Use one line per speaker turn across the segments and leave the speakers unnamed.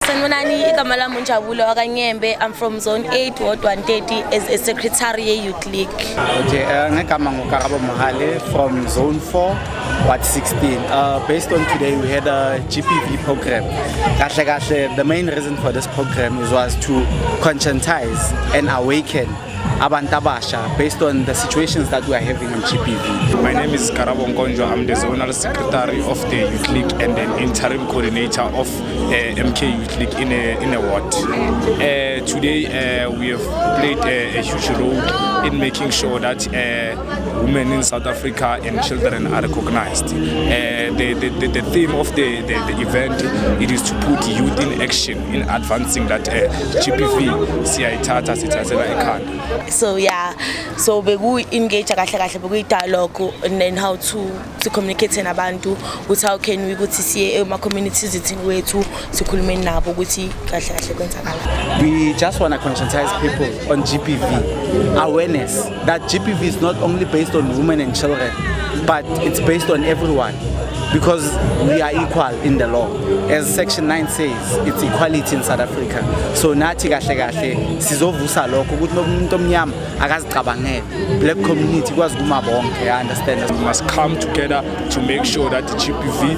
Sanibonani, igama lami uNjabulo wakanyembe. I'm from Zone 8 Ward 130 as a secretary ye-Youth League.
Okay, ngegama nguKarabo Mohale from Zone 4 Ward 16. Based on today, we had a GPV program. The main reason for this program was to conscientize and awaken abantu abasha based on the situations that we are having on GPV.
My name is Karabo Nkonjo. I'm the zonal secretary of the Youth League and an interim coordinator of MK Youth League in a ward. Today we have played a huge role in making sure that women in South Africa and children are recognized. The theme of the event, it is to put youth in action in advancing that GPV siyayithatha sithathela ekhanda.
So yeah, so we engage kahle dialogue and then how to communicate nabantu with how can we go to see my communities wethu sikhulume nabo ukuthi kahle kwenzakala.
We just want to conscientize people on GPV, awareness that GPV is not only based on women and children, but it's based on everyone. Because we are equal in the law. As Section 9 says, it's equality in South Africa. So nathi kahle sizovusa lokho ukuthi nomuntu omnyama akazicabangele. Black community kwazi kuma bonke, I understand.
We must come together to make sure that the GPV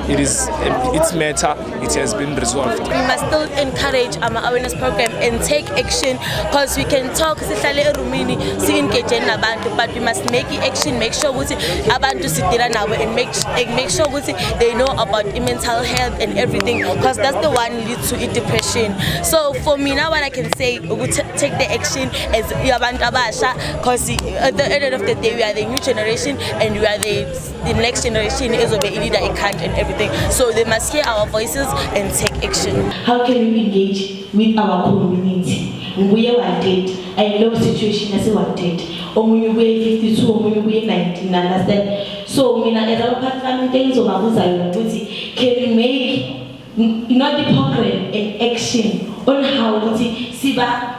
its matter, it has been resolved.
We must still encourage our awareness program and take action, because we can talk sihlale erumini si-engage nabantu, but we must make action, make sure ukuthi abantu sidila nabo and make sure ukuthi they know about mental health and everything, because that's the one leads to depression. So for me now, what I can say, we take the action as abantu abasha, because at the end of the day we are the new generation and we are the next generation is of a leader in country and everything. So they must hear our voices and take action.
How can we engage with our community? We are wanted. I know situation as wanted. Omunye we 52, omunye we 19. Understand? So mina as our partner things on abuza ukuthi can we make not the program and action on how ukuthi siba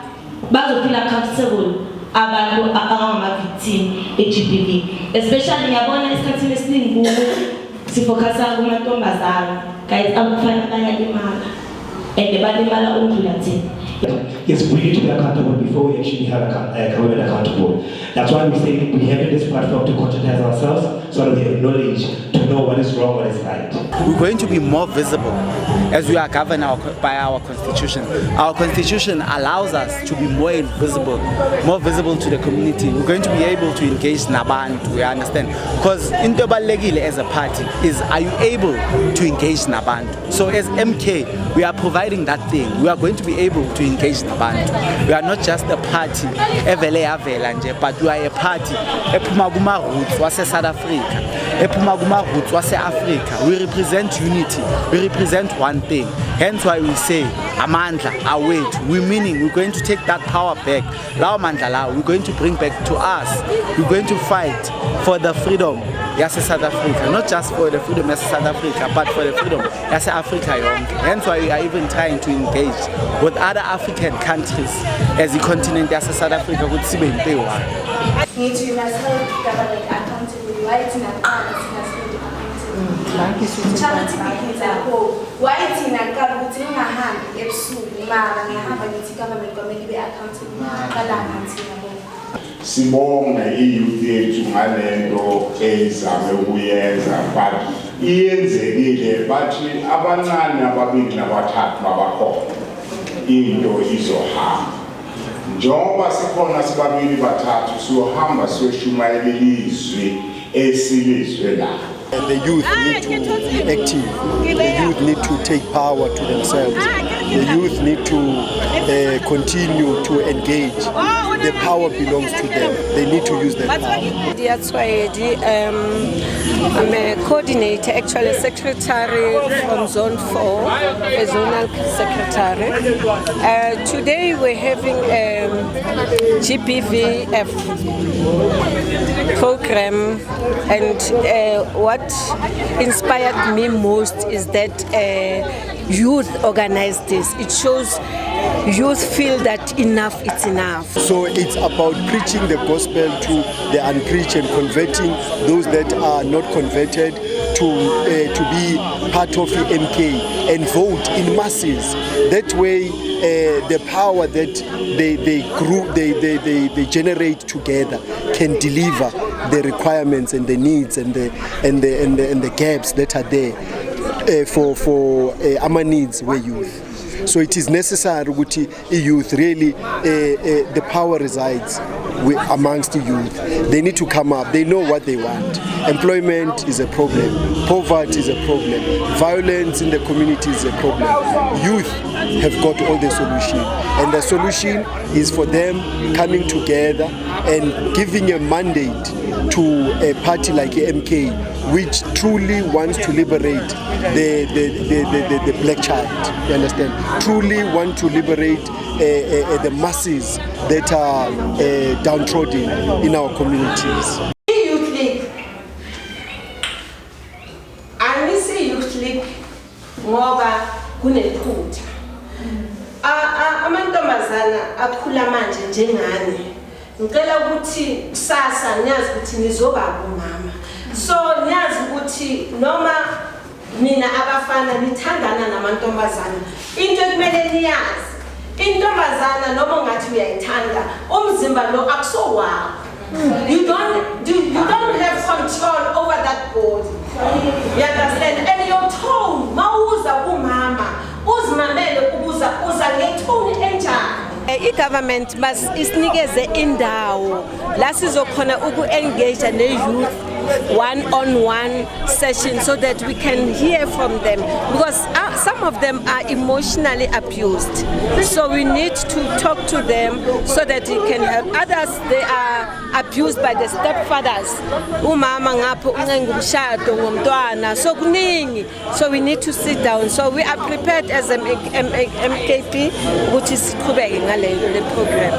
bazofeel comfortable abantu abangama-victim e-GPV, especially ngiyabona esikhathini esiningi sifocus kumantombazana guys abafana bayalimala and balimala ukudlula thina.
Yes, we need to be accountable before we actually have government accountable. That's why we say we have this platform to conscientize ourselves so that we have knowledge to know what is wrong, what is right.
We're going to be more visible as we are governed by our constitution. Our constitution allows us to be more visible to the community. We're going to be able to engage nabantu, we understand. Because into balekile as a party is, are you able to engage nabantu? So as MK, we are providing that thing. We are going to be able to engage nabantu. We are not just a party, but we are a party ephuma kuma roots wase South Africa, ephuma kuma roots wase Africa. We represent unity, we represent one thing. Hence why we say amandla awethu. We meaning we're going to take that power back. Lawo mandla lawo we're going to bring back to us. We're going to fight for the freedom yase South Africa, not just for the freedom yase South Africa, but for the freedom yase Africa yonke. Hence why we are even trying to engage with other African countries as the continent yase South Africa ukuthi sibe into one.
We must hold government accountable. Why it's not charity begins at home. Why it's in a government in a hand, ebusuku mara ngihamba ngithi government kumele be accountable kalana thina.
Sibonga i-youth yethu ngalento ezame ukuyenza, but iyenzekile bathi abancane ababili nabathathu abakhona into izohamba. Njengoba sikhona sibabili bathathu siyohamba siyoshumayela ilizwi esilizwe la.
The youth need to be active. The youth need to take power to themselves. The youth need to continue to engage. The power belongs to them. They need to use their power.
I'm a coordinator, actually secretary from Zone 4, a zonal secretary. Today we're having a GPVF program, and what inspired me most is that youth organized this. It shows youth feel that enough is enough.
So it's about preaching the gospel to the unpreached and converting those that are not converted to be part of the MK and vote in masses. That way, the power that they generate together can deliver the requirements and the needs and the gaps that are there for our needs were youth. So it is necessary that youth really, the power resides amongst the youth. They need to come up. They know what they want. Employment is a problem. Poverty is a problem. Violence in the community is a problem. Youth have got all the solution. And the solution is for them coming together and giving a mandate to a party like MK, which truly wants to liberate the black child, you understand? Truly want to liberate the masses that are downtrodden in our communities.
Youth League. Angithi Youth League ngoba kunephutha. Amantombazana akhula manje njengani. Ngicela ukuthi kusasa niyazi ukuthi nizoba umama. So niyazi ukuthi noma mina abafana nithandana namantombazana. Into ekumele niyazi. Intombazana noma ngathi uyayithanda, umzimba lo akusowawo. You don't have control over that body. You understand? And your tone, mawuza umama, uzimamele ubuza ngetone enjani. I-government must isinikeze indawo la sizokhona uku-engage ne-youth one-on-one session so that we can hear from them, because some of them are emotionally abused. So we need to talk to them so that we can help. Others, they are abused by the stepfathers. Umama ngapho ungengumshado ngomntwana. So kuningi. So we need to sit down. So we are prepared as MKP, which is siqhubeke ngale program.